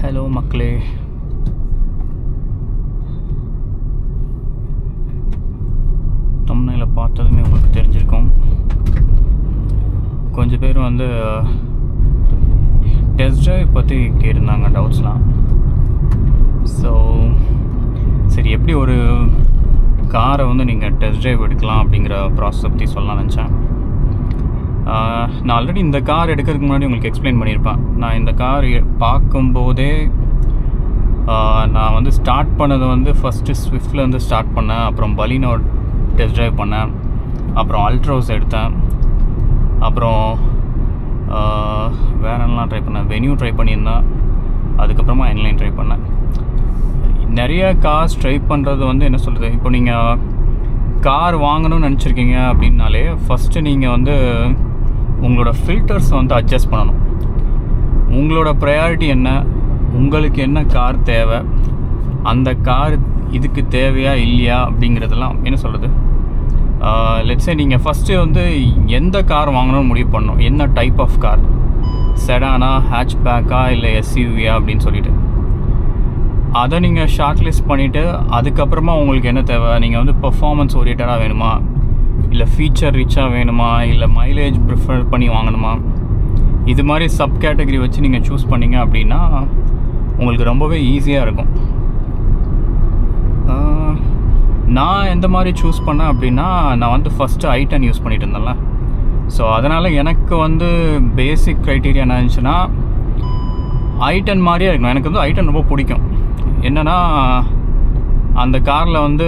Hello மக்களே, தம்ப்நெயிலில் பார்த்ததுமே உங்களுக்கு தெரிஞ்சிருக்கும். கொஞ்சம் பேர் வந்து டெஸ்ட் ட்ரைவ் பற்றி கேட்டிருந்தாங்க டவுட்ஸ்லாம். ஸோ சரி, எப்படி ஒரு காரை வந்து நீங்கள் டெஸ்ட் ட்ரைவ் எடுக்கலாம் அப்படிங்கிற ப்ராசஸ் பற்றி சொல்லலாம் நினச்சேன். நான் ஆல்ரெடி இந்த கார் எடுக்கிறதுக்கு முன்னாடி உங்களுக்கு எக்ஸ்பிளைன் பண்ணியிருப்பேன். நான் இந்த கார் பார்க்கும்போதே நான் வந்து ஸ்டார்ட் பண்ணது வந்து ஃபஸ்ட்டு ஸ்விஃப்டில் வந்து ஸ்டார்ட் பண்ணேன். அப்புறம் பலினோ டெஸ்ட் ட்ரைவ் பண்ணேன். அப்புறம் அல்ட்ரோஸ் எடுத்தேன். அப்புறம் வேறெல்லாம் ட்ரை பண்ணேன். வென்யூ ட்ரை பண்ணியிருந்தேன். அதுக்கப்புறமா என்லைன் ட்ரை பண்ணேன். நிறைய கார்ஸ் ட்ரை பண்ணுறது வந்து என்ன சொல்கிறது, இப்போ நீங்கள் கார் வாங்கணும்னு நினச்சிருக்கீங்க அப்படின்னாலே ஃபஸ்ட்டு நீங்கள் வந்து உங்களோட ஃபில்டர்ஸ் வந்து அட்ஜஸ்ட் பண்ணணும். உங்களோட ப்ரையாரிட்டி என்ன, உங்களுக்கு என்ன கார் தேவை, அந்த கார் இதுக்கு தேவையா இல்லையா அப்படிங்கிறதெல்லாம் என்ன சொல்கிறது. லெட்ஸே நீங்கள் ஃபஸ்ட்டு வந்து எந்த கார் வாங்கணும்னு முடிவு பண்ணணும். என்ன டைப் ஆஃப் கார், செடானா, ஹேட்ச்பேக்கா, இல்லை எஸ்யூவியா அப்படின்னு சொல்லிட்டு அதை நீங்கள் ஷார்ட் லிஸ்ட் பண்ணிவிட்டு அதுக்கப்புறமா உங்களுக்கு என்ன தேவை, நீங்கள் வந்து பெர்ஃபார்மன்ஸ் ஓரியன்டாக வேணுமா, இல்லை ஃபீச்சர் ரிச்சாக வேணுமா, இல்லை மைலேஜ் ப்ரிஃபர் பண்ணி வாங்கணுமா, இது மாதிரி சப் கேட்டகரி வச்சு நீங்கள் சூஸ் பண்ணிங்க அப்படின்னா உங்களுக்கு ரொம்பவே ஈஸியாக இருக்கும். நான் எந்த மாதிரி சூஸ் பண்ணேன் அப்படின்னா, நான் வந்து ஃபஸ்ட்டு i10 யூஸ் பண்ணிகிட்டு இருந்தேன்ல. ஸோ அதனால் எனக்கு வந்து பேசிக் க்ரைட்டீரியா என்ன இருந்துச்சுன்னா, i10 மாதிரியே இருக்கணும். எனக்கு வந்து i10 ரொம்ப பிடிக்கும். என்னென்னா அந்த காரில் வந்து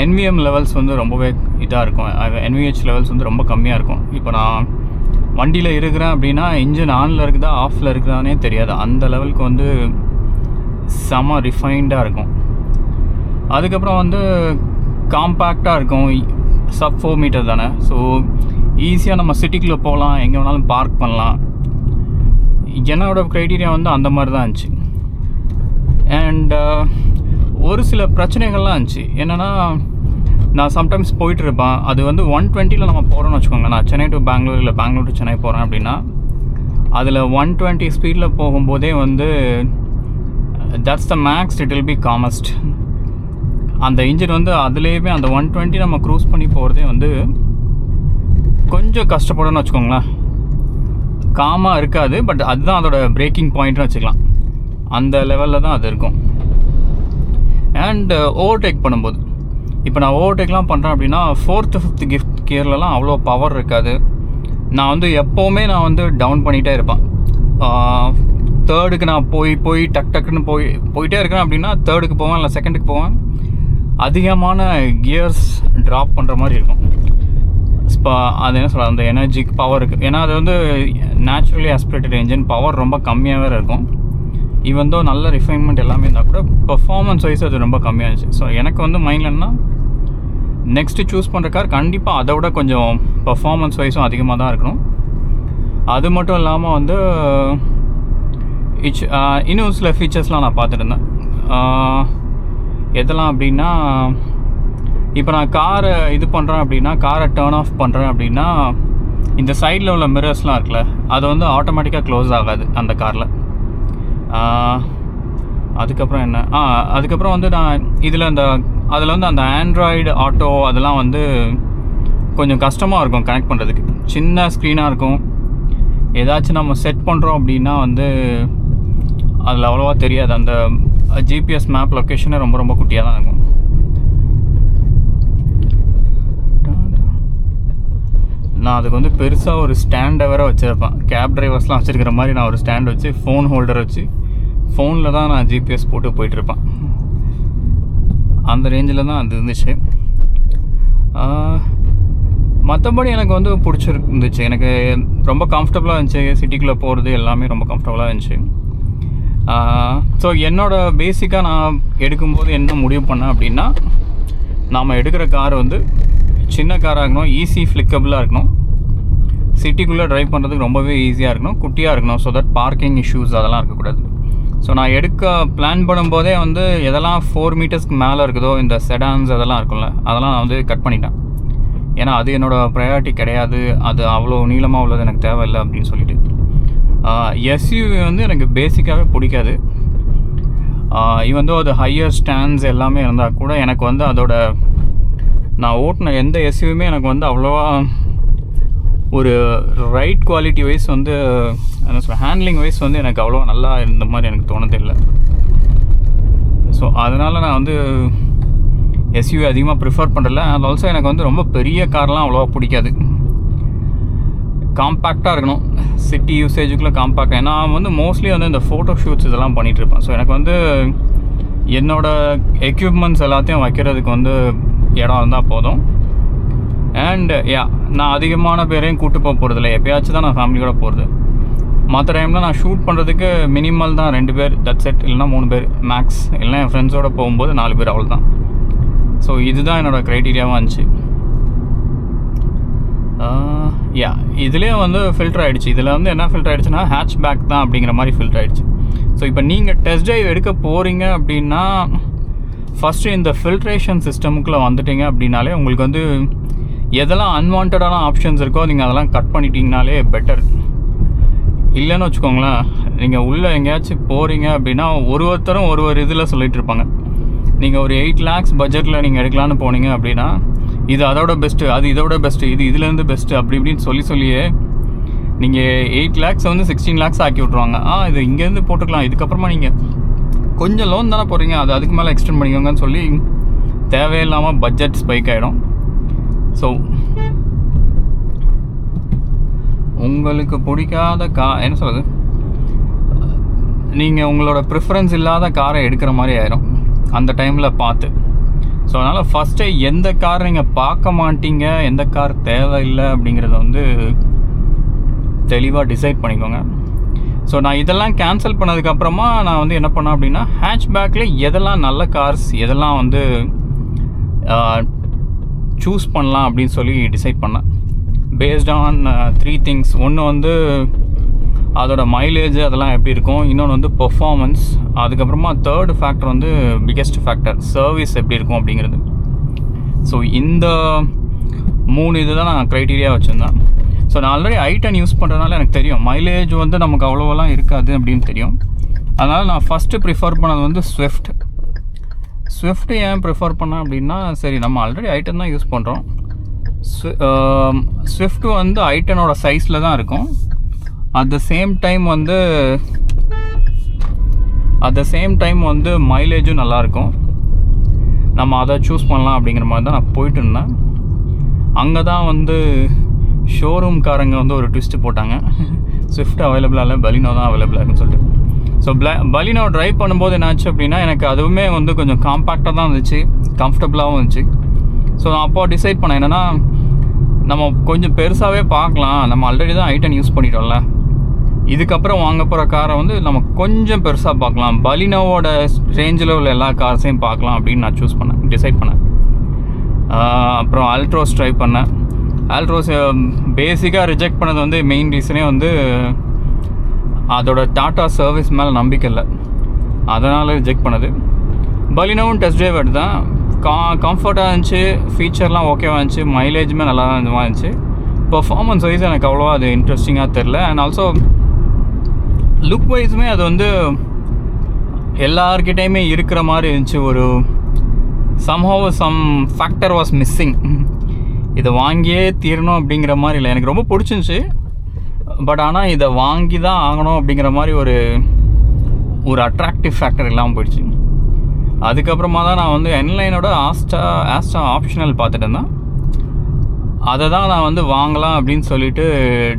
NVM லெவல்ஸ் வந்து ரொம்பவே இதாக இருக்கும். NVH லெவல்ஸ் வந்து ரொம்ப கம்மியாக இருக்கும். இப்போ நான் வண்டியில் இருக்கிறேன் அப்படின்னா இன்ஜின் ஆனில் இருக்குதா ஆஃபில் இருக்குதானே தெரியாது. அந்த லெவலுக்கு வந்து செம ரிஃபைன்டாக இருக்கும். அதுக்கப்புறம் வந்து காம்பேக்டாக இருக்கும். சப் 4 மீட்டர் தானே. ஸோ ஈஸியாக நம்ம சிட்டிக்குள்ளே போகலாம், எங்கே வேணாலும் பார்க் பண்ணலாம். என்னோட க்ரைட்டீரியா வந்து அந்த மாதிரி தான் இருந்துச்சு. அண்ட் ஒரு சில பிரச்சனைகள்லாம் இருந்துச்சு. என்னென்னா, நான் சம்டைம்ஸ் போயிட்டுருப்பேன். அது வந்து 120 நம்ம போகிறோன்னு வச்சுக்கோங்க. நான் சென்னை டு பெங்களூர் இல்லை பெங்களூர் டு சென்னை போகிறேன் அப்படின்னா அதில் 120 ஸ்பீடில் போகும்போதே வந்து that's the max, it will be calmest. அந்த இன்ஜின் வந்து அதுலேயுமே அந்த 120 நம்ம க்ரூஸ் பண்ணி போகிறதே வந்து கொஞ்சம் கஷ்டப்படணும்னு வச்சுக்கோங்களேன். காமாக இருக்காது, பட் அதுதான் அதோட பிரேக்கிங் பாயிண்ட்னு வச்சுக்கலாம். அந்த லெவலில் தான் அது இருக்கும். அண்ட் ஓவர்டேக் பண்ணும்போது, இப்போ நான் ஓவர்டேக்லாம் பண்ணுறேன் அப்படின்னா 4th 5th கியர்லலாம் அவ்வளோ பவர் இருக்காது. நான் வந்து எப்போவுமே நான் வந்து டவுன் பண்ணிகிட்டே இருப்பேன். 3rd நான் போய் டக்குன்னு போயிட்டே இருக்கேன் அப்படின்னா 3rd போவேன், இல்லை 2nd போவேன். அதிகமான கியர்ஸ் ட்ராப் பண்ணுற மாதிரி இருக்கும். அது என்ன சொல்கிறது, அந்த எனர்ஜிக்கு பவர் இருக்குது. ஏன்னா அது வந்து நேச்சுரலி ஆஸ்பிரேட்டட் என்ஜின், பவர் ரொம்ப கம்மியாகவே இருக்கும். ஈவன் தோ நல்ல ரிஃபைன்மெண்ட் எல்லாமே இருந்தால் கூட பெர்ஃபார்மன்ஸ் வைஸ் அது ரொம்ப கம்மியாக இருந்துச்சு. ஸோ எனக்கு வந்து மைண்டில் என்ன, நெக்ஸ்ட்டு சூஸ் பண்ணுற கார் கண்டிப்பாக அதை விட கொஞ்சம் பெர்ஃபார்மன்ஸ் வைஸும் அதிகமாக தான் இருக்கணும். அது மட்டும் இல்லாமல் வந்து இன்னும் சில ஃபீச்சர்ஸ்லாம் நான் பார்த்துருந்தேன். எதெல்லாம் அப்படின்னா, இப்போ நான் காரை இது பண்ணுறேன் அப்படின்னா, காரை டேர்ன் ஆஃப் பண்ணுறேன் அப்படின்னா இந்த சைடில் உள்ள மிரர்ஸ்லாம் இருக்குல்ல, அது வந்து ஆட்டோமேட்டிக்காக க்ளோஸ் ஆகாது அந்த காரில். அதுக்கப்புறம் என்ன, அதுக்கப்புறம் வந்து நான் இதில் அதில் வந்து அந்த ஆண்ட்ராய்டு ஆட்டோ அதெல்லாம் வந்து கொஞ்சம் கஷ்டமாக இருக்கும் கனெக்ட் பண்ணுறதுக்கு. சின்ன ஸ்க்ரீனாக இருக்கும். ஏதாச்சும் நம்ம செட் பண்ணுறோம் அப்படின்னா வந்து அதில் அவ்வளோவா தெரியாது. அந்த ஜிபிஎஸ் மேப் லொக்கேஷனே ரொம்ப ரொம்ப குட்டியாக தான் இருக்கும். நான் அதுக்கு வந்து பெருசாக ஒரு ஸ்டாண்டை வேறு வச்சுருப்பேன். கேப் டிரைவர்ஸ்லாம் வச்சுருக்கிற மாதிரி நான் ஒரு ஸ்டாண்ட் வச்சு, ஃபோன் ஹோல்டர் வச்சு, ஃபோனில் தான் நான் ஜிபிஎஸ் போட்டு போயிட்டுருப்பேன். அந்த ரேஞ்சில் தான் அது இருந்துச்சு. மற்றபடி எனக்கு வந்து பிடிச்சிருந்துச்சு. எனக்கு ரொம்ப கம்ஃபர்டபுளாக இருந்துச்சு. சிட்டிக்குள்ளே போகிறது எல்லாமே ரொம்ப கம்ஃபர்டபுளாக இருந்துச்சு. ஸோ என்னோடய பேசிக்காக நான் எடுக்கும்போது என்ன முடிவு பண்ணேன் அப்படின்னா, நாம் எடுக்கிற கார் வந்து சின்ன காராக இருக்கணும், ஈஸி ஃப்ளிக்கபிளாக இருக்கணும், சிட்டிக்குள்ளே ட்ரைவ் பண்ணுறதுக்கு ரொம்பவே ஈஸியாக இருக்கணும், குட்டியாக இருக்கணும். ஸோ தட் பார்க்கிங் இஷ்யூஸ் அதெல்லாம் இருக்கக்கூடாது. ஸோ நான் எடுக்க பிளான் பண்ணும்போதே வந்து எதெல்லாம் 4 மீட்டர்ஸ்க்கு மேலே இருக்குதோ, இந்த செடான்ஸ் அதெல்லாம் இருக்கும்ல, அதெல்லாம் நான் வந்து கட் பண்ணிட்டேன். ஏன்னா அது என்னோடய ப்ரையாரிட்டி கிடையாது. அது அவ்வளோ நீளமாக உள்ளது எனக்கு தேவையில்லை அப்படின்னு சொல்லிட்டு எஸ்யூவி வந்து எனக்கு பேசிக்காகவே பிடிக்காது. அது ஹையர் ஸ்டாண்ட்ஸ் எல்லாமே இருந்தால் கூட எனக்கு வந்து அதோட நான் ஓட்டின எந்த எஸ்யூவியுமே எனக்கு வந்து அவ்வளோவா ஒரு ரைட் குவாலிட்டி வைஸ் வந்து என்ன சொல்ல ஹேண்ட்லிங் வைஸ் வந்து எனக்கு அவ்வளோவா நல்லா இருந்த மாதிரி எனக்கு தோணுதில்லை. ஸோ அதனால் நான் வந்து எஸ்யூவி அதிகமாக ப்ரிஃபர் பண்ணுறல. அண்ட் ஆல்சோ எனக்கு வந்து ரொம்ப பெரிய கார்லாம் அவ்வளோவா பிடிக்காது. காம்பேக்டாக இருக்கணும், சிட்டி யூசேஜுக்குள்ளே காம்பேக்டாக. நான் வந்து மோஸ்ட்லி வந்து இந்த ஃபோட்டோ ஷூட்ஸ் இதெல்லாம் பண்ணிகிட்ருப்பேன். ஸோ எனக்கு வந்து என்னோடய எக்யூப்மெண்ட்ஸ் எல்லாத்தையும் வைக்கிறதுக்கு வந்து இடம் இருந்தால் போதும். அண்ட் நான் அதிகமான பேரையும் கூப்பிட்டு போக போகிறதில்ல. எப்போயாச்சும் தான் நான் ஃபேமிலியோட போகிறது. மற்ற டைமில் நான் ஷூட் பண்ணுறதுக்கு மினிமல் தான் 2 பேர், தட் செட், இல்லைனா 3 பேர் மேக்ஸ். இல்லைனா என் ஃப்ரெண்ட்ஸோடு போகும்போது 4 பேர், அவ்வளோ தான். ஸோ இதுதான் என்னோடய க்ரைட்டீரியாவாக இருந்துச்சு. இதுலேயே வந்து ஃபில்டர் ஆகிடுச்சு. இதில் வந்து என்ன ஃபில்டர் ஆகிடுச்சுன்னா ஹேட்ச் பேக் தான் அப்படிங்கிற மாதிரி ஃபில்டர் ஆகிடுச்சு. ஸோ இப்போ நீங்கள் டெஸ்ட் ட்ரைவ் எடுக்க போகிறீங்க அப்படின்னா ஃபஸ்ட்டு இந்த ஃபில்ட்ரேஷன் சிஸ்டமுக்குள்ளே வந்துட்டீங்க அப்படின்னாலே உங்களுக்கு வந்து எதெல்லாம் அன்வான்டான ஆப்ஷன்ஸ் இருக்கோ நீங்கள் அதெல்லாம் கட் பண்ணிட்டீங்கனாலே பெட்டர். இல்லைன்னு வச்சுக்கோங்களேன், நீங்கள் உள்ளே எங்கேயாச்சும் போகிறீங்க அப்படின்னா ஒருத்தரும் ஒரு இதில் சொல்லிகிட்டு இருப்பாங்க. நீங்கள் ஒரு 8 lakhs பட்ஜெட்டில் நீங்கள் எடுக்கலான்னு போனீங்க அப்படின்னா இது அதோட பெஸ்ட்டு, அது இதோட பெஸ்ட்டு, இது இதுலேருந்து பெஸ்ட்டு அப்படி இப்படின்னு சொல்லியே நீங்கள் 8 lakhs வந்து 16 lakhs ஆக்கி விட்ருவாங்க. இது இங்கேருந்து போட்டுக்கலாம், இதுக்கப்புறமா நீங்கள் கொஞ்சம் லோன் தானே போகிறீங்க, அது அதுக்கு மேலே எக்ஸ்டெண்ட் பண்ணிக்கோங்கன்னு சொல்லி தேவையில்லாமல் பட்ஜெட் ஸ்பைக் ஆகிடும். ஸோ உங்களுக்கு பிடிக்காத என்ன சொல்கிறது, நீங்கள் உங்களோட ப்ரிஃபரன்ஸ் இல்லாத காரை எடுக்கிற மாதிரி ஆயிரும் அந்த டைமில் பார்த்து. ஸோ அதனால் ஃபஸ்ட்டே எந்த கார் நீங்கள் பார்க்க மாட்டீங்க, எந்த கார் தேவையில்லை அப்படிங்கிறத வந்து தெளிவாக டிசைட் பண்ணிக்கோங்க. ஸோ நான் இதெல்லாம் கேன்சல் பண்ணதுக்கப்புறமா நான் வந்து என்ன பண்ணேன் அப்படின்னா ஹேட்ச்பேக்கில் எதெல்லாம் நல்ல கார்ஸ், எதெல்லாம் வந்து சூஸ் பண்ணலாம் அப்படின்னு சொல்லி டிசைட் பண்ணேன். Based on 3 things. ஒன்று வந்து அதோட மைலேஜ் அதெல்லாம் எப்படி இருக்கும், இன்னொன்று வந்து பெர்ஃபார்மன்ஸ், அதுக்கப்புறமா 3rd ஃபேக்டர் வந்து பிக்கெஸ்ட் ஃபேக்டர் சர்வீஸ் எப்படி இருக்கும் அப்படிங்கிறது. ஸோ இந்த 3 இது தான் நான் க்ரைட்டீரியா வச்சுருந்தேன். ஸோ நான் ஆல்ரெடி i10 யூஸ் பண்ணுறதுனால எனக்கு தெரியும் மைலேஜ் வந்து நமக்கு அவ்வளோவெல்லாம் இருக்காது அப்படின்னு தெரியும். அதனால் நான் ஃபஸ்ட்டு ப்ரிஃபர் பண்ணது வந்து ஸ்விஃப்ட் ஏன் ப்ரிஃபர் பண்ணேன் அப்படின்னா, சரி நம்ம ஆல்ரெடி i10 தான் யூஸ் பண்ணுறோம். ஸ்விஃப்ட் வந்து i10ஓட சைஸில் தான் இருக்கும். அட் த சேம் டைம் வந்து மைலேஜும் நல்லாயிருக்கும். நம்ம அதை சூஸ் பண்ணலாம் அப்படிங்கிற மாதிரி தான் நான் போயிட்டு இருந்தேன். அங்கே தான் வந்து ஷோரூம்காரங்க வந்து ஒரு ட்விஸ்ட்டு போட்டாங்க. ஸ்விஃப்ட் அவைலபிளாக இல்லை, பலினோ தான் அவைலபிளாக இருக்குன்னு சொல்லிட்டு. ஸோ பலினோ ட்ரைவ் பண்ணும்போது என்னாச்சு அப்படின்னா எனக்கு அதுவுமே வந்து கொஞ்சம் காம்பேக்டாக தான் இருந்துச்சு, கம்ஃபர்டபுளாகவும் இருந்துச்சு. ஸோ நான் அப்போ டிசைட் பண்ணேன் என்னென்னா நம்ம கொஞ்சம் பெருசாகவே பார்க்கலாம், நம்ம ஆல்ரெடி தான் i10 யூஸ் பண்ணிட்டோம்ல, இதுக்கப்புறம் வாங்க போகிற காரை வந்து நம்ம கொஞ்சம் பெருசாக பார்க்கலாம், பலினோவோட ரேஞ்சில் உள்ள எல்லா கார்ஸையும் பார்க்கலாம் அப்படின்னு நான் டிசைட் பண்ணேன். அப்புறம் அல்ட்ரோஸ் ட்ரை பண்ணேன். அல்ட்ரோஸ் பேசிக்காக ரிஜெக்ட் பண்ணது வந்து மெயின் ரீசனே வந்து அதோட டாட்டா சர்வீஸ் மேலே நம்பிக்கை இல்லை, அதனால் ரிஜெக்ட் பண்ணது. பலினோவும் டெஸ்ட் ட்ரைவ் எடுத்தேன். கம்ஃபர்ட்டாக இருந்துச்சு, ஃபீச்சர்லாம் ஓகேவாக இருந்துச்சு, மைலேஜுமே நல்லா இருந்துச்சு. பெர்ஃபார்மன்ஸ் வைஸ் எனக்கு அவ்வளோவா அது இன்ட்ரெஸ்டிங்காக தெரில. அண்ட் ஆல்சோ லுக் வைஸுமே அது வந்து எல்லார்கிட்டையுமே இருக்கிற மாதிரி இருந்துச்சு. ஒரு சம் ஃபேக்டர் வாஸ் மிஸ்ஸிங். இதை வாங்கியே தீரணும் அப்படிங்கிற மாதிரி இல்லை. எனக்கு ரொம்ப பிடிச்சிருந்துச்சி, பட் ஆனால் இதை வாங்கி தான் ஆகணும் அப்படிங்கிற மாதிரி ஒரு அட்ராக்டிவ் ஃபேக்டர் இல்லாமல் போயிடுச்சு. அதுக்கப்புறமா தான் நான் வந்து என்லைனோட ஆஸ்டா ஆப்ஷனல் பார்த்துட்டு இருந்தேன். அதை தான் நான் வந்து வாங்கலாம் அப்படின்னு சொல்லிட்டு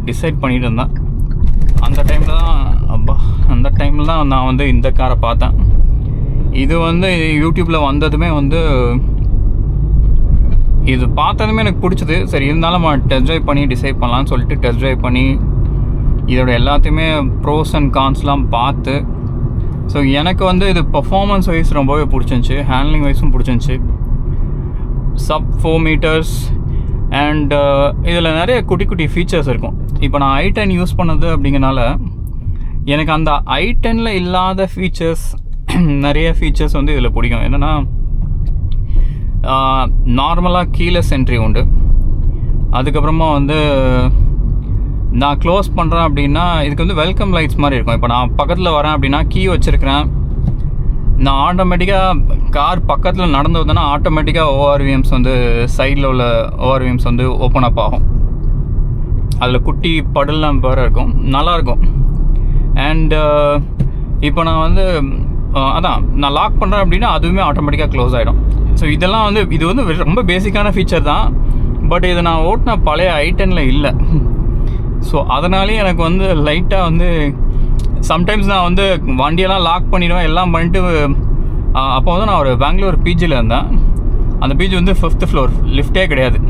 டிசைட் பண்ணிட்டு இருந்தேன். அந்த டைமில் தான் நான் வந்து இந்த காரை பார்த்தேன். இது வந்து யூடியூப்பில் வந்ததுமே வந்து இது பார்த்ததுமே எனக்கு பிடிச்சது. சரி இருந்தாலும் டெஸ்ட் ட்ரைவ் பண்ணி டிசைட் பண்ணலான்னு சொல்லிட்டு டெஸ்ட் ட்ரைவ் பண்ணி இதோட எல்லாத்தையுமே ப்ரோஸ் அண்ட் கான்ஸ்லாம் பார்த்து, ஸோ எனக்கு வந்து இது பர்ஃபார்மன்ஸ் வைஸ் ரொம்பவே பிடிச்சிருந்துச்சி, ஹேண்ட்லிங் வைஸும் பிடிச்சிருந்துச்சி. sub 4 meters அண்ட் இதில் நிறைய குட்டி ஃபீச்சர்ஸ் இருக்கும். இப்போ நான் i10 யூஸ் பண்ணது அப்படிங்கிறனால எனக்கு அந்த i10ல் இல்லாத ஃபீச்சர்ஸ் நிறைய ஃபீச்சர்ஸ் வந்து இதில் பிடிக்கும். என்னென்னா நார்மலாக கீலெஸ் என்ட்ரி உண்டு. அதுக்கப்புறமா வந்து நான் க்ளோஸ் பண்ணுறேன் அப்படின்னா இதுக்கு வந்து வெல்கம் லைட்ஸ் மாதிரி இருக்கும். இப்போ நான் பக்கத்தில் வரேன் அப்படின்னா கீ வச்சுருக்கிறேன், நான் ஆட்டோமேட்டிக்காக கார் பக்கத்தில் நடந்து வந்தேன்னா ஆட்டோமேட்டிக்காக ஓஆர்விஎம்ஸ் வந்து சைடில் உள்ள ஓஆர்விஎம்ஸ் வந்து ஓப்பன் அப் ஆகும். அதில் குட்டி படலாம் வேறு இருக்கும், நல்லாயிருக்கும். அண்டு இப்போ நான் வந்து அதான் நான் லாக் பண்ணுறேன் அப்படின்னா அதுவுமே ஆட்டோமேட்டிக்காக க்ளோஸ் ஆகிடும். ஸோ இதெல்லாம் வந்து இது வந்து ரொம்ப பேசிக்கான ஃபீச்சர் தான். பட் இது நான் ஓட்டின பழைய i10ல் இல்லை. ஸோ அதனாலேயே எனக்கு வந்து லைட்டாக வந்து சம்டைம்ஸ் நான் வந்து வண்டியெல்லாம் லாக் பண்ணிவிடுவேன், எல்லாம் பண்ணிட்டு அப்போ வந்து நான் ஒரு பெங்களூர் பிஜியில் இருந்தேன். அந்த பிஜி வந்து 5th ஃப்ளோர், லிஃப்டே கிடையாது.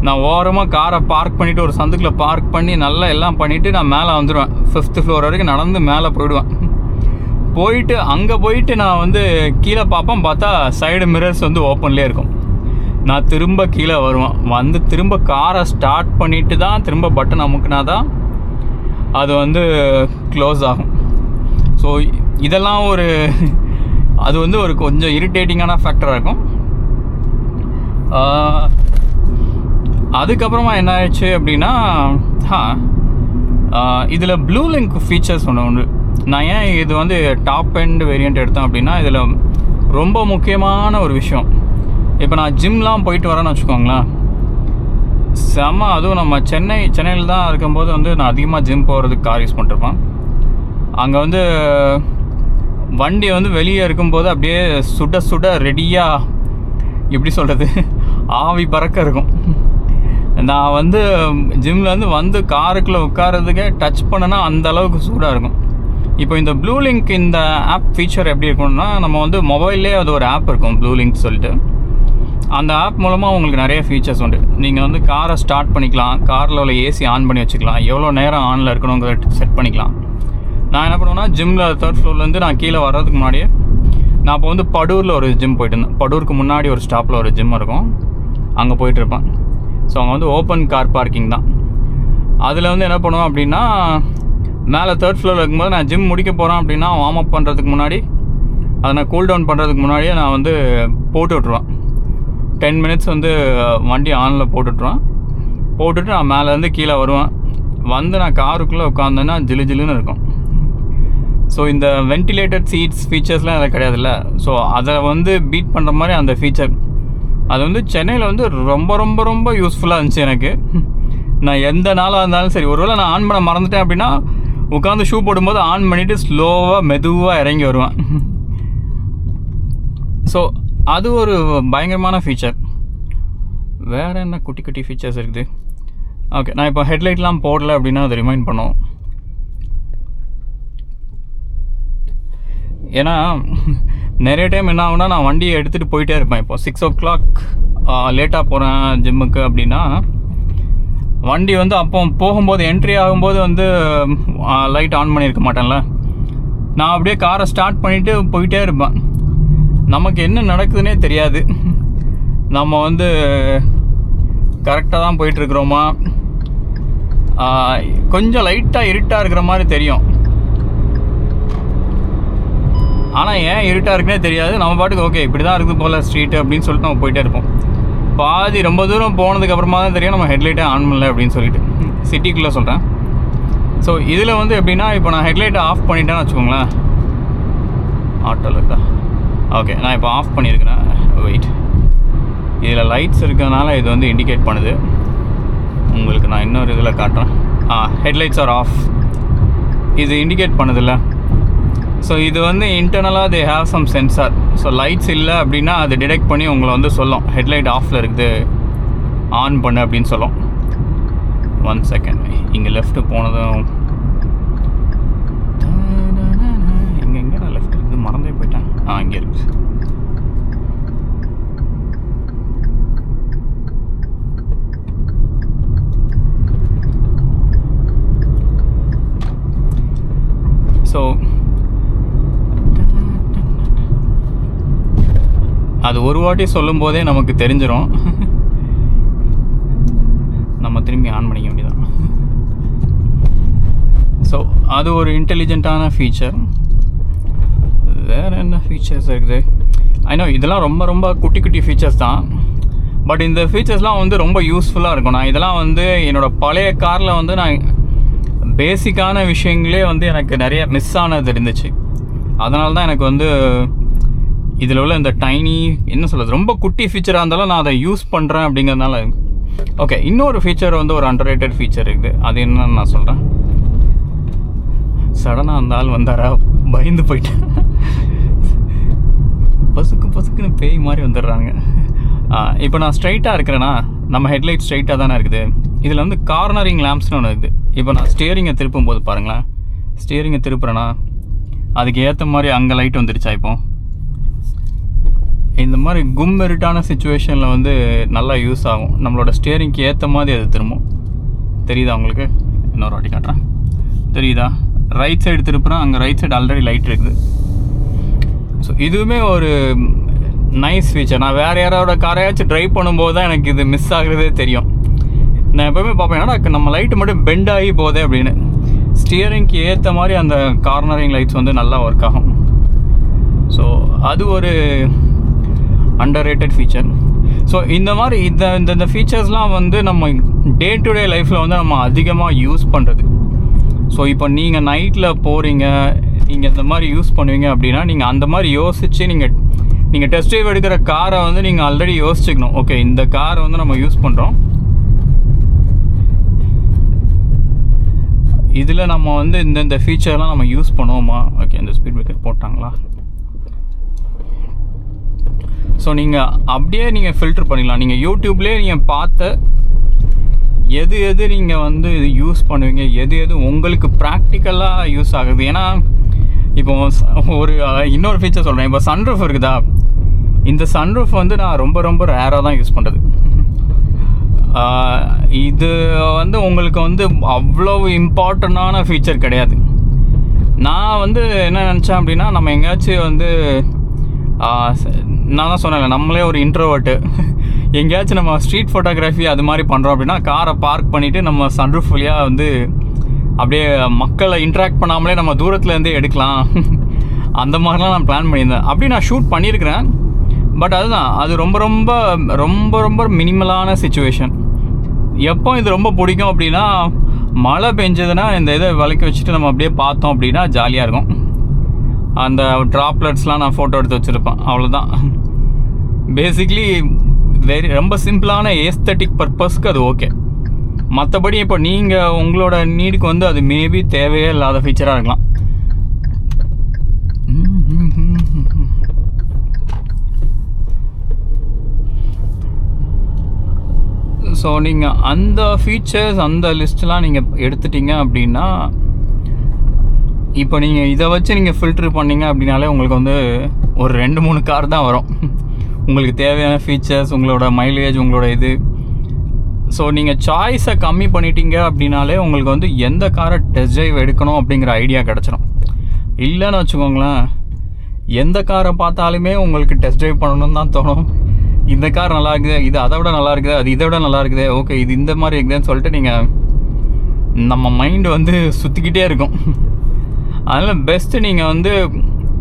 நான் ஓரமாக காரை பார்க் பண்ணிவிட்டு ஒரு சந்துக்குள்ளே பார்க் பண்ணி நல்லா எல்லாம் பண்ணிவிட்டு நான் மேலே வந்துடுவேன். 5th ஃப்ளோர் வரைக்கும் நடந்து மேலே போயிடுவேன். போயிட்டு அங்கே போயிட்டு நான் வந்து கீழே பார்ப்பேன், பார்த்தா சைடு மிரர்ஸ் வந்து ஓப்பன்லேயே இருக்கும். நான் திரும்ப கீழே வருவேன், வந்து திரும்ப காரை ஸ்டார்ட் பண்ணிவிட்டு தான் திரும்ப பட்டன் அமுக்குனா தான் அது வந்து க்ளோஸ் ஆகும். ஸோ இதெல்லாம் ஒரு அது வந்து ஒரு கொஞ்சம் இரிட்டேட்டிங்கான ஃபேக்டராக இருக்கும். அதுக்கப்புறமா என்ன ஆயிடுச்சு அப்படின்னா இதில் ப்ளூ லிங்க் ஃபீச்சர்ஸ் ஒன்று உண்டு. நான் ஏன் இது வந்து டாப் எண்ட் வேரியண்ட் எடுத்தேன் அப்படின்னா இதில் ரொம்ப முக்கியமான ஒரு விஷயம். இப்போ நான் ஜிம்லாம் போயிட்டு வரேன்னு வச்சுக்கோங்களேன், செம்ம. அதுவும் நம்ம சென்னையில் தான் இருக்கும்போது வந்து நான் அதிகமாக ஜிம் போகிறதுக்கு கார் யூஸ் பண்ணிருப்பேன். அங்கே வந்து வண்டி வந்து வெளியே இருக்கும்போது அப்படியே சுட சுட ரெடியாக, எப்படி சொல்கிறது, ஆவி பறக்க இருக்கும். நான் வந்து ஜிம்லேருந்து வந்து காருக்குள்ளே உட்காரதுக்கே டச் பண்ணனா அந்த அளவுக்கு சூடாக இருக்கும். இப்போ இந்த ப்ளூ லிங்க் இந்த ஆப் ஃபீச்சர் எப்படி இருக்கும்னா, நம்ம வந்து மொபைல்லே அது ஒரு ஆப் இருக்கும் ப்ளூ லிங்க் சொல்லிட்டு. அந்த ஆப் மூலமாக உங்களுக்கு நிறைய ஃபீச்சர்ஸ் உண்டு. நீங்கள் வந்து காரை ஸ்டார்ட் பண்ணிக்கலாம், காரில் உள்ள ஏசி ஆன் பண்ணி வச்சுக்கலாம், எவ்வளோ நேரம் ஆனில் இருக்கணுங்கிறத செட் பண்ணிக்கலாம். நான் என்ன பண்ணுவேன்னா, ஜிம்மில் 3rd ஃப்ளோர்லேருந்து நான் கீழே வர்றதுக்கு முன்னாடியே நான் இப்போ வந்து படூரில் ஒரு ஜிம் போயிட்டு இருந்தேன். படூருக்கு முன்னாடி ஒரு ஸ்டாப்பில் ஒரு ஜிம் இருக்கும், அங்கே போயிட்டுருப்பேன். ஸோ அங்கே வந்து ஓப்பன் கார் பார்க்கிங் தான். அதில் வந்து என்ன பண்ணுவோம் அப்படின்னா, மேலே 3rd ஃப்ளோரில் இருக்கும்போது நான் ஜிம் முடிக்க போகிறேன் அப்படின்னா வார்ம் அப் பண்ணுறதுக்கு முன்னாடி, அதை நான் கூல் டவுன் பண்ணுறதுக்கு முன்னாடியே நான் வந்து போட்டு விட்ருவேன். 10 மினிட்ஸ் வந்து வண்டி ஆனில் போட்டுட்டு நான் மேலேருந்து கீழே வருவேன். வந்து நான் காருக்குள்ளே உட்காந்தேன்னா ஜிலு ஜிலுன்னு இருக்கும். ஸோ இந்த வென்டிலேட்டட் சீட்ஸ் ஃபீச்சர்ஸ்லாம் அதில் கிடையாதுல்ல. ஸோ அதை வந்து பீட் பண்ணுற மாதிரி அந்த ஃபீச்சர் அது வந்து சென்னையில் வந்து ரொம்ப ரொம்ப ரொம்ப யூஸ்ஃபுல்லாக இருந்துச்சு எனக்கு. நான் எந்த நாளாக இருந்தாலும் சரி, ஒருவேளை நான் ஆன் பண்ண மறந்துட்டேன் அப்படின்னா உட்காந்து ஷூ போடும்போது ஆன் பண்ணிவிட்டு ஸ்லோவாக மெதுவாக இறங்கி வருவேன். ஸோ அது ஒரு பயங்கரமான ஃபீச்சர். வேறு என்ன குட்டி குட்டி ஃபீச்சர்ஸ் இருக்குது? ஓகே, நான் இப்போ ஹெட்லைட்லாம் போடல அப்படின்னா அதை ரிமைண்ட் பண்ணுவோம். ஏன்னா நிறைய டைம் என்ன ஆகுனா, நான் வண்டியை எடுத்துகிட்டு போயிட்டே இருப்பேன். இப்போ 6 o'clock லேட்டாக போகிறேன் ஜிம்முக்கு அப்படின்னா, வண்டி வந்து அப்போ போகும்போது என்ட்ரி ஆகும்போது வந்து லைட் ஆன் பண்ணியிருக்க மாட்டேன்ல, நான் அப்படியே காரை ஸ்டார்ட் பண்ணிவிட்டு போயிட்டே இருப்பேன். நமக்கு என்ன நடக்குதுன்னே தெரியாது. நம்ம வந்து கரெக்டாக தான் போயிட்டுருக்குறோமா, கொஞ்சம் லைட்டாக இருட்டாக இருக்கிற மாதிரி தெரியும். ஆனால் ஏன் இருட்டாக இருக்குன்னே தெரியாது. நம்ம பாட்டுக்கு ஓகே இப்படி தான் இருக்குது போல் ஸ்ட்ரீட்டு அப்படின்னு சொல்லிட்டு நம்ம போயிட்டே இருப்போம். பாதி ரொம்ப தூரம் போனதுக்கப்புறமா தான் தெரியும் நம்ம ஹெட்லைட்டை ஆன் பண்ணல அப்படின்னு சொல்லிட்டு. சிட்டிக்குள்ளே சொல்கிறேன். ஸோ இதில் வந்து எப்படின்னா, இப்போ நான் ஹெட்லைட்டை ஆஃப் பண்ணிட்டேன்னு வச்சுக்கோங்களேன். ஆட்டோவில் இருக்கா? ஓகே, நான் இப்போ ஆஃப் பண்ணியிருக்கிறேன். வெயிட், இதில் லைட்ஸ் இருக்கிறதுனால இது வந்து இண்டிகேட் பண்ணுது. உங்களுக்கு நான் இன்னொரு இதில் காட்டுறேன். ஹெட்லைட்ஸ் ஆர் ஆஃப், இது இண்டிகேட் பண்ணுதில்ல. ஸோ இது வந்து இன்டர்னலாக they have some sensor. So lights இல்லை அப்படின்னா அது டிடெக்ட் பண்ணி உங்களை வந்து சொல்லும் ஹெட்லைட் ஆஃபில் இருக்குது, ஆன் பண்ணு அப்படின்னு சொல்லும். 1 செகண்ட், இங்கே லெஃப்ட்டு போனதும் எங்கே நான் லெஃப்ட் இருக்குது மறந்தே போயிட்டேன். இங்கே இருக்குது. ஸோ அது ஒரு வாட்டி சொல்லும் போதே நமக்கு தெரிஞ்சிடும். நம்ம திரும்பி ஆன் பண்ணிக்க வேண்டியதான். ஸோ அது ஒரு இன்டெலிஜென்ட்டான ஃபீச்சர். வேறு என்ன ஃபீச்சர்ஸ் இருக்குது? ஐநோ இதெல்லாம் ரொம்ப ரொம்ப குட்டி குட்டி ஃபீச்சர்ஸ் தான். பட் இந்த ஃபீச்சர்ஸ்லாம் வந்து ரொம்ப யூஸ்ஃபுல்லாக இருக்கும். நான் இதெல்லாம் வந்து என்னோடய பழைய காரில் வந்து நான் பேசிக்கான விஷயங்களே வந்து எனக்கு நிறைய மிஸ் ஆனது இருந்துச்சு. அதனால தான் எனக்கு வந்து இதில் உள்ள இந்த டைனி என்ன சொல்கிறது ரொம்ப குட்டி ஃபீச்சராக இருந்தாலும் நான் அதை யூஸ் பண்ணுறேன் அப்படிங்கிறதுனால. ஓகே, இன்னொரு ஃபீச்சர் வந்து ஒரு அண்டர்ரேட்டட் ஃபீச்சர் இருக்குது. அது என்னன்னு நான் சொல்கிறேன். சடனாக அந்த ஆள் வந்தாரா, பயந்து போயிட்டேன். பசுக்குன்னு பேய் மாதிரி வந்துடுறாங்க. இப்போ நான் ஸ்ட்ரைட்டாக இருக்கிறேன்னா நம்ம ஹெட்லைட் ஸ்ட்ரைட்டாக தானே இருக்குது. இதில் வந்து கார்னரிங் லேம்ப்ஸ்னு ஒன்று இருக்குது. இப்போ நான் ஸ்டியரிங்கை திருப்பும் போது பாருங்களேன், ஸ்டியரிங்கை திருப்புறேன்னா அதுக்கு ஏற்ற மாதிரி அங்கே லைட் வந்துடுச்சா. இப்போ இந்த மாதிரி இருட்டான சுச்சுவேஷனில் வந்து நல்லா யூஸ் ஆகும். நம்மளோட ஸ்டியரிங்க்கு ஏற்ற மாதிரி அது திரும்பும். தெரியுதா உங்களுக்கு? இன்னொரு வாட்டி காட்டுறேன். தெரியுதா? ரைட் சைடு திருப்புறேன், அங்கே ரைட் சைடு ஆல்ரெடி லைட் இருக்குது. ஸோ இதுவுமே ஒரு நைஸ் ஃபீச்சர். நான் வேறு யாரோட காரையாச்சும் ட்ரைவ் பண்ணும்போது தான் எனக்கு இது மிஸ் ஆகுறதே தெரியும். நான் எப்போவுமே பார்ப்பேன், ஏன்னா நம்ம லைட்டு மட்டும் பெண்ட் ஆகி போதே அப்படின்னு. ஸ்டியரிங்க்கு ஏற்ற மாதிரி அந்த கார்னரிங் லைட்ஸ் வந்து நல்லா ஒர்க் ஆகும். ஸோ அது ஒரு அண்டர்ரேட்டட் ஃபீச்சர். ஸோ இந்த மாதிரி இந்த ஃபீச்சர்ஸ்லாம் வந்து நம்ம டே டு டே லைஃப்பில் வந்து நம்ம அதிகமாக யூஸ் பண்ணுறது. ஸோ இப்போ நீங்கள் நைட்டில் போகிறீங்க, நீங்கள் இந்த மாதிரி யூஸ் பண்ணுவீங்க அப்படின்னா நீங்கள் அந்த மாதிரி யோசித்து நீங்கள் டெஸ்ட் ட்ரைவ் எடுக்கிற காரை வந்து நீங்கள் ஆல்ரெடி யோசிச்சுக்கணும். ஓகே, இந்த காரை வந்து நம்ம யூஸ் பண்ணுறோம், இதில் நம்ம வந்து இந்த ஃபீச்சர்லாம் நம்ம யூஸ் பண்ணுவோமா. ஓகே, இந்த ஸ்பீட் பிரேக்கர் போட்டாங்களா. ஸோ நீங்கள் அப்படியே நீங்கள் ஃபில்டர் பண்ணிடலாம். நீங்கள் யூடியூப்லேயே நீங்கள் பார்த்த எது நீங்கள் வந்து யூஸ் பண்ணுவீங்க, எது உங்களுக்கு ப்ராக்டிக்கலாக யூஸ் ஆகுது. ஏன்னா இப்போ ஒரு இன்னொரு ஃபீச்சர் சொல்கிறேன். இப்போ சன்ரூஃப் இருக்குதா, இந்த சன்ரூஃப் வந்து நான் ரொம்ப ரேராக தான் யூஸ் பண்ணுறது. இது வந்து உங்களுக்கு வந்து அவ்வளோ இம்பார்ட்டண்ட்டான ஃபீச்சர் கிடையாது. நான் வந்து என்ன நினச்சேன் அப்படின்னா, நம்ம எங்கேயாச்சும் வந்து நான் தான் சொன்னேன்ல, நம்மளே ஒரு இன்ட்ரோவர்ட்டு, எங்கேயாச்சும் நம்ம ஸ்ட்ரீட் ஃபோட்டோகிராஃபி அது மாதிரி பண்ணுறோம் அப்படின்னா காரை பார்க் பண்ணிவிட்டு நம்ம சன்ரூஃப் வழியாக வந்து அப்படியே மக்களை இன்ட்ராக்ட் பண்ணாமலே நம்ம தூரத்துலேருந்தே எடுக்கலாம். அந்த மாதிரிலாம் நான் பிளான் பண்ணியிருந்தேன். அப்படி நான் ஷூட் பண்ணியிருக்கிறேன். பட் அதுதான், அது ரொம்ப மினிமலான சிச்சுவேஷன். எப்போ இது ரொம்ப பிடிக்கும் அப்படின்னா, மழை பெஞ்சதுன்னா இந்த இதை விளக்கி வச்சுட்டு நம்ம அப்படியே பார்த்தோம் அப்படின்னா ஜாலியாக இருக்கும். அந்த ட்ராப்லெட்ஸ்லாம் நான் ஃபோட்டோ எடுத்து வச்சுருப்பேன். அவ்வளோதான். பேசிக்லி ரொம்ப சிம்பிளான ஏஸ்தட்டிக் பர்பஸ்க்கு அது ஓகே. மற்றபடி இப்போ நீங்கள் உங்களோட நீடுக்கு வந்து அது மேபி தேவையே இல்லாத ஃபீச்சராக இருக்கலாம். ஸோ நீங்கள் அந்த ஃபீச்சர்ஸ் அந்த லிஸ்ட்லாம் நீங்கள் எடுத்துட்டீங்க அப்படின்னா, இப்போ நீங்கள் இதை வச்சு நீங்கள் ஃபில்ட்ரு பண்ணிங்க அப்படின்னாலே உங்களுக்கு வந்து ஒரு 2-3 கார் தான் வரும். உங்களுக்கு தேவையான ஃபீச்சர்ஸ், உங்களோட மைலேஜ், உங்களோட இது. ஸோ நீங்கள் சாய்ஸை கம்மி பண்ணிட்டீங்க அப்படின்னாலே உங்களுக்கு வந்து எந்த காரை டெஸ்ட் ட்ரைவ் எடுக்கணும் அப்படிங்கிற ஐடியா கிடச்சிடும். இல்லைன்னு வச்சுக்கோங்களேன், எந்த காரை பார்த்தாலுமே உங்களுக்கு டெஸ்ட் ட்ரைவ் பண்ணணும்னு தான் தோணும். இந்த கார் நல்லா இருக்குது, இது அதை விட நல்லா இருக்குது, அது இதை விட நல்லா இருக்குது, ஓகே இது இந்த மாதிரி இருக்குதுன்னு சொல்லிட்டு நீங்கள் நம்ம மைண்டு வந்து சுற்றிக்கிட்டே இருக்கும். அதனால் பெஸ்ட்டு நீங்கள் வந்து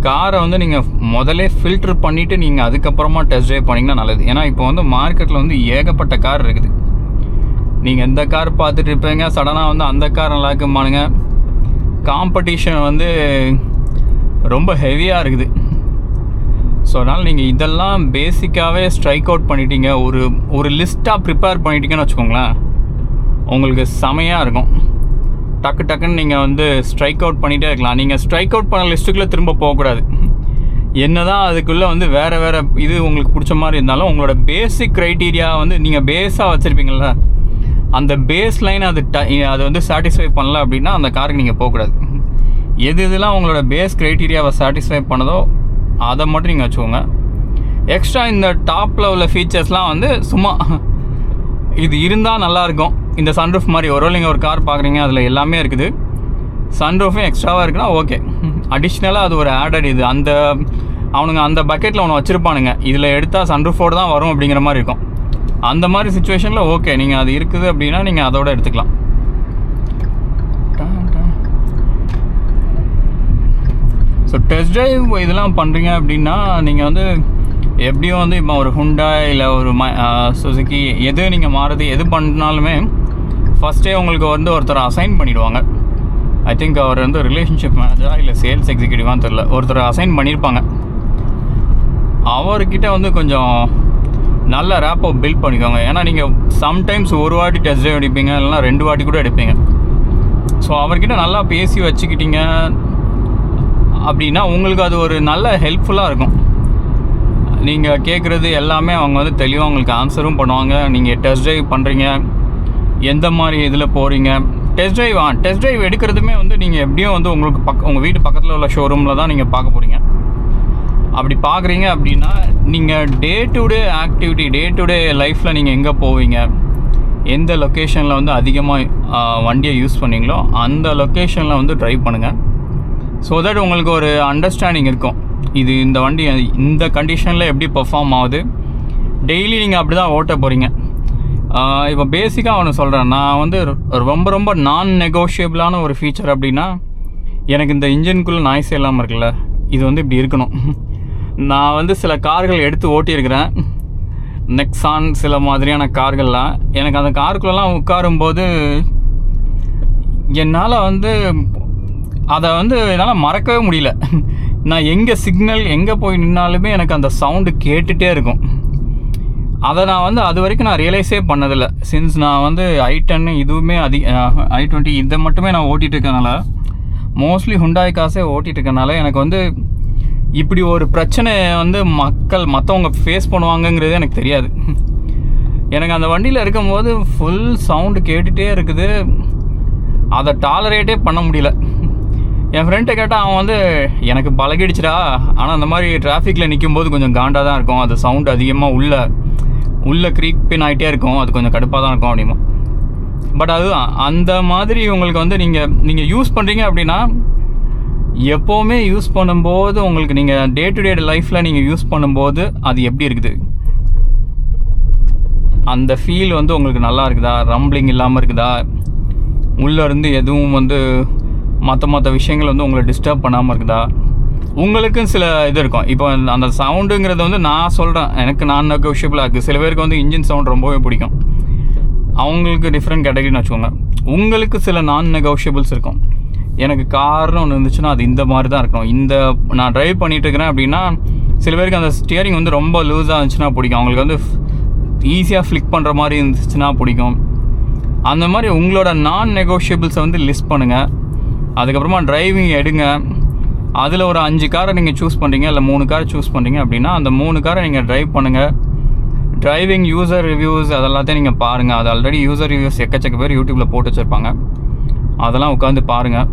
காரை வந்து நீங்கள் முதலே ஃபில்ட்ரு பண்ணிவிட்டு நீங்கள் அதுக்கப்புறமா டெஸ்ட் ட்ரைவ் பண்ணிங்கன்னா நல்லது. ஏன்னா இப்போ வந்து மார்க்கெட்டில் வந்து ஏகப்பட்ட கார் இருக்குது. நீங்கள் எந்த கார் பார்த்துட்டு இருப்பீங்க, சடனாக வந்து அந்த கார் நல்லா இருக்குமானுங்க. காம்படிஷன் வந்து ரொம்ப ஹெவியாக இருக்குது. ஸோ அதனால் நீங்கள் இதெல்லாம் பேசிக்காகவே ஸ்ட்ரைக் அவுட் பண்ணிட்டீங்க, ஒரு லிஸ்ட்டாக ப்ரிப்பேர் பண்ணிட்டீங்கன்னு வச்சுக்கோங்களேன், உங்களுக்கு செமையாக இருக்கும். டக்குன்னு நீங்கள் வந்து ஸ்ட்ரைக் அவுட் பண்ணிகிட்டே இருக்கலாம். நீங்கள் ஸ்ட்ரைக் அவுட் பண்ண லிஸ்ட்டுக்குள்ளே திரும்ப போகக்கூடாது. என்ன தான் அதுக்குள்ளே வந்து வேறு இது உங்களுக்கு பிடிச்ச மாதிரி இருந்தாலும் உங்களோட பேசிக் க்ரைட்டீரியா வந்து நீங்கள் பேஸாக வச்சுருப்பீங்கள, அந்த பேஸ் லைன் அது வந்து சாட்டிஸ்ஃபை பண்ணல அப்படின்னா அந்த காருக்கு நீங்கள் போகக்கூடாது. இதெல்லாம் உங்களோட பேஸ் க்ரைட்டீரியாவை சாட்டிஸ்ஃபை பண்ணதோ அதை மட்டும் நீங்கள் வச்சுக்கோங்க. எக்ஸ்ட்ரா இந்த டாப்பில் உள்ள ஃபீச்சர்ஸ்லாம் வந்து சும்மா இது இருந்தால் நல்லாயிருக்கும். இந்த சன்ரூஃப் மாதிரி ஒருவேளை நீங்கள் ஒரு கார் பார்க்குறீங்க, அதில் எல்லாமே இருக்குது, சன்ரூஃபும் எக்ஸ்ட்ராவாக இருக்குன்னா ஓகே. அடிஷ்னலாக அது ஒரு ஆடட். இது அவனுங்க அந்த பக்கெட்டில் ஒன்று வச்சுருப்பானுங்க, இதில் எடுத்தால் சன்ரூஃபோடு தான் வரும் அப்படிங்கிற மாதிரி இருக்கும். அந்த மாதிரி சுச்சுவேஷனில் ஓகே, நீங்கள் அது இருக்குது அப்படின்னா நீங்கள் அதோடு எடுத்துக்கலாம். ஸோ டெஸ்ட் ட்ரைவ் இதெல்லாம் பண்ணுறீங்க அப்படின்னா நீங்கள் வந்து எப்படியும் வந்து இப்போ ஒரு ஹுண்டா இல்லை ஒரு சுசுகி எது நீங்கள் மாறுது எது பண்ணாலுமே ஃபஸ்ட்டே உங்களுக்கு வந்து ஒருத்தர் அசைன் பண்ணிவிடுவாங்க. ஐ திங்க் அவர் வந்து ரிலேஷன்ஷிப் மேனேஜரா இல்லை சேல்ஸ் எக்ஸிக்யூட்டிவான்னு தெரில, ஒருத்தர் அசைன் பண்ணியிருப்பாங்க. அவர்கிட்ட வந்து கொஞ்சம் நல்ல ரேப்போ பில்ட் பண்ணிக்கோங்க. ஏன்னா நீங்கள் சம்டைம்ஸ் ஒரு வாட்டி டெஸ்ட் ட்ரைவ் எடுப்பீங்க, இல்லைனா 2 வாட்டி கூட எடுப்பீங்க. ஸோ அவர்கிட்ட நல்லா பேசி வச்சுக்கிட்டீங்க அப்படின்னா உங்களுக்கு அது ஒரு நல்ல ஹெல்ப்ஃபுல்லாக இருக்கும். நீங்கள் கேட்குறது எல்லாமே அவங்க வந்து தெளிவாக உங்களுக்கு ஆன்சரும் பண்ணுவாங்க. நீங்கள் டெஸ்ட் ட்ரைவ் பண்ணுறீங்க, எந்த மாதிரி இதில் போகிறீங்க, டெஸ்ட் ட்ரைவ் எடுக்கிறதுமே வந்து நீங்கள் எப்படியும் வந்து உங்களுக்கு உங்கள் வீட்டு பக்கத்தில் உள்ள ஷோரூமில் தான் நீங்கள் பார்க்க போகிறீங்க. அப்படி பார்க்குறீங்க அப்படின்னா நீங்கள் day to day activity, day to day லைஃப்பில் நீங்கள் எங்கே போவீங்க, எந்த லொக்கேஷனில் வந்து அதிகமாக வண்டியை யூஸ் பண்ணீங்களோ அந்த லொக்கேஷனில் வந்து ட்ரைவ் பண்ணுங்கள். ஸோ தட் உங்களுக்கு ஒரு அண்டர்ஸ்டாண்டிங் இருக்கும், இது இந்த வண்டி இந்த கண்டிஷனில் எப்படி பெர்ஃபார்ம் ஆகுது. டெய்லி நீங்கள் அப்படி தான் ஓட்ட போகிறீங்க. இப்போ பேசிக்காக ஒன்று சொல்கிறேன், நான் வந்து ரொம்ப நான் நெகோஷியபிளான ஒரு ஃபீச்சர் அப்படின்னா, எனக்கு இந்த இன்ஜின்குள்ளே நாய்ஸ் இல்லாமல் இருக்குல்ல, இது வந்து இப்படி இருக்கணும். நான் வந்து சில கார்கள் எடுத்து ஓட்டியிருக்கிறேன், நெக்ஸான் சில மாதிரியான கார்கள்லாம். எனக்கு அந்த காருக்குள்ளெல்லாம் உட்காரும்போது என்னால் வந்து அதை வந்து என்னால் மறக்கவே முடியல. நான் எங்கே சிக்னல் எங்கே போய் நின்னாலுமே எனக்கு அந்த சவுண்டு கேட்டுகிட்டே இருக்கும். அதை நான் வந்து அது வரைக்கும் நான் ரியலைஸே பண்ணதில்லை. சின்ஸ் நான் வந்து i10 இதுவுமே i20 இதை மட்டுமே நான் ஓட்டிகிட்டு இருக்கனால, மோஸ்ட்லி ஹுண்டாய் காசே ஓட்டிகிட்டு இருக்கனால எனக்கு வந்து இப்படி ஒரு பிரச்சனை வந்து மற்றவங்க ஃபேஸ் பண்ணுவாங்கங்கிறது எனக்கு தெரியாது. எனக்கு அந்த வண்டியில் இருக்கும்போது ஃபுல் சவுண்டு கேட்டுகிட்டே இருக்குது, அதை டாலரேட்டே பண்ண முடியல. என் ஃப்ரெண்ட்டை கேட்டால் அவன் வந்து எனக்கு பழகிடுச்சுடா, ஆனால் அந்த மாதிரி டிராஃபிக்கில் நிற்கும்போது கொஞ்சம் காண்டாக தான் இருக்கும், அது சவுண்டு அதிகமாக உள்ள க்ரீப்பின் ஆகிட்டே இருக்கும், அது கொஞ்சம் கடுப்பாக தான் இருக்கும் அப்படிமா. பட் அதுதான் அந்த மாதிரி உங்களுக்கு வந்து நீங்கள் யூஸ் பண்ணுறீங்க அப்படின்னா, எப்போவுமே யூஸ் பண்ணும்போது உங்களுக்கு நீங்கள் டே டு டே லைஃப்பில் நீங்கள் யூஸ் பண்ணும்போது அது எப்படி இருக்குது, அந்த ஃபீல் வந்து உங்களுக்கு நல்லா இருக்குதா, ரம்பிளிங் இல்லாமல் இருக்குதா, உள்ளேருந்து எதுவும் வந்து மற்ற விஷயங்கள் வந்து உங்களை டிஸ்டர்ப் பண்ணாமல் இருக்குதா. உங்களுக்கும் சில இது இருக்கும். இப்போ அந்த சவுண்டுங்கிறது வந்து நான் சொல்கிறேன், எனக்கு நான் நெகோஷியபிளாக இருக்குது. சில பேருக்கு வந்து இன்ஜின் சவுண்ட் ரொம்பவே பிடிக்கும், அவங்களுக்கு டிஃப்ரெண்ட் கேட்டகரின்னு வச்சுக்கோங்க. உங்களுக்கு சில நான் நெகோஷியபிள்ஸ் இருக்கும். எனக்கு கார்னு ஒன்று இருந்துச்சுன்னா அது இந்த மாதிரி தான் இருக்கணும். நான் ட்ரைவ் பண்ணிகிட்டு இருக்கிறேன் அப்படின்னா, சில பேருக்கு அந்த ஸ்டியரிங் வந்து ரொம்ப லூஸாக இருந்துச்சுன்னா பிடிக்கும், அவங்களுக்கு வந்து ஈஸியாக ஃப்ளிக் பண்ணுற மாதிரி இருந்துச்சுன்னா பிடிக்கும். அந்த மாதிரி உங்களோட நான் நெகோஷியபிள்ஸை வந்து லிஸ்ட் பண்ணுங்கள். அதுக்கப்புறமா டிரைவிங் எடுங்க. அதில் ஒரு 5 காரை நீங்கள் சூஸ் பண்ணுறீங்க, இல்லை 3 காரை சூஸ் பண்ணுறீங்க அப்படின்னா அந்த 3 காரை நீங்கள் ட்ரைவ் பண்ணுங்கள். டிரைவிங் யூசர் ரிவ்யூஸ் அதெல்லாத்தையும் நீங்கள் பாருங்கள். அது ஆல்ரெடி யூசர் ரிவ்யூஸ் எக்கச்சக்க பேர் யூடியூப்பில் போட்டு வச்சுருப்பாங்க, அதெல்லாம் உட்காந்து பாருங்கள்.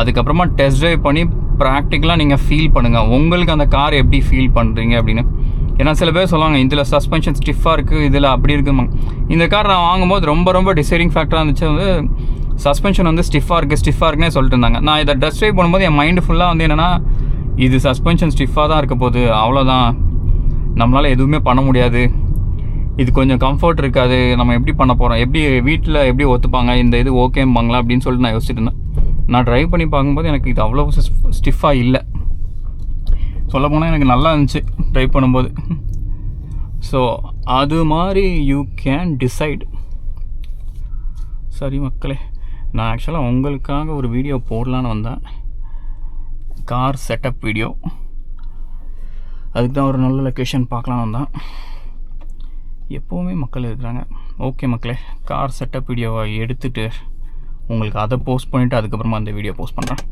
அதுக்கப்புறமா டெஸ்ட் ட்ரைவ் பண்ணி ப்ராக்டிக்கலாக நீங்கள் ஃபீல் பண்ணுங்கள், உங்களுக்கு அந்த கார் எப்படி ஃபீல் பண்ணுறீங்க அப்படின்னு. ஏன்னா சில பேர் சொல்லுவாங்க இதில் சஸ்பென்ஷன் ஸ்டிஃபாக இருக்குது, இதில் அப்படி இருக்குமா. இந்த கார் நான் வாங்கும்போது ரொம்ப டிசைடிங் ஃபேக்டராக இருந்துச்சு வந்து சஸ்பென்ஷன் வந்து ஸ்டிஃபாக இருக்குன்னே சொல்லிட்டு இருந்தாங்க. நான் இதை டெஸ்ட் ட்ரைவ் பண்ணும்போது என் மைண்டு ஃபுல்லாக வந்து என்னென்னா, இது சஸ்பென்ஷன் ஸ்டிஃபாக தான் இருக்க போகுது, அவ்வளோதான், நம்மளால் எதுவுமே பண்ண முடியாது, இது கொஞ்சம் கம்ஃபர்ட் இருக்காது, நம்ம எப்படி பண்ண போகிறோம், எப்படி வீட்டில் எப்படி ஒத்துப்பாங்க, இந்த இது ஓகேம்பாங்களா அப்படின்னு சொல்லிட்டு நான் யோசிச்சுட்டு இருந்தேன். நான் ட்ரைவ் பண்ணி பார்க்கும்போது எனக்கு இது அவ்வளோ ஸ்டிஃபாக இல்லை. சொல்லப்போனால் எனக்கு நல்லா இருந்துச்சு ட்ரைவ் பண்ணும்போது. ஸோ அது மாதிரி யூ கேன் டிசைட். சரி மக்களே, நான் ஆக்சுவலாக உங்களுக்காக ஒரு வீடியோ போடலான்னு வந்தேன், கார் செட்டப் வீடியோ. அதுக்கு தான் ஒரு நல்ல லொக்கேஷன் பார்க்கலான்னு வந்தேன். எப்போவுமே மக்கள் இருக்கிறாங்க. ஓகே மக்களே, கார் செட்டப் வீடியோவை எடுத்துகிட்டு உங்களுக்கு அதை போஸ்ட் பண்ணிவிட்டு அதுக்கப்புறமா அந்த வீடியோ போஸ்ட் பண்ணுறேன்.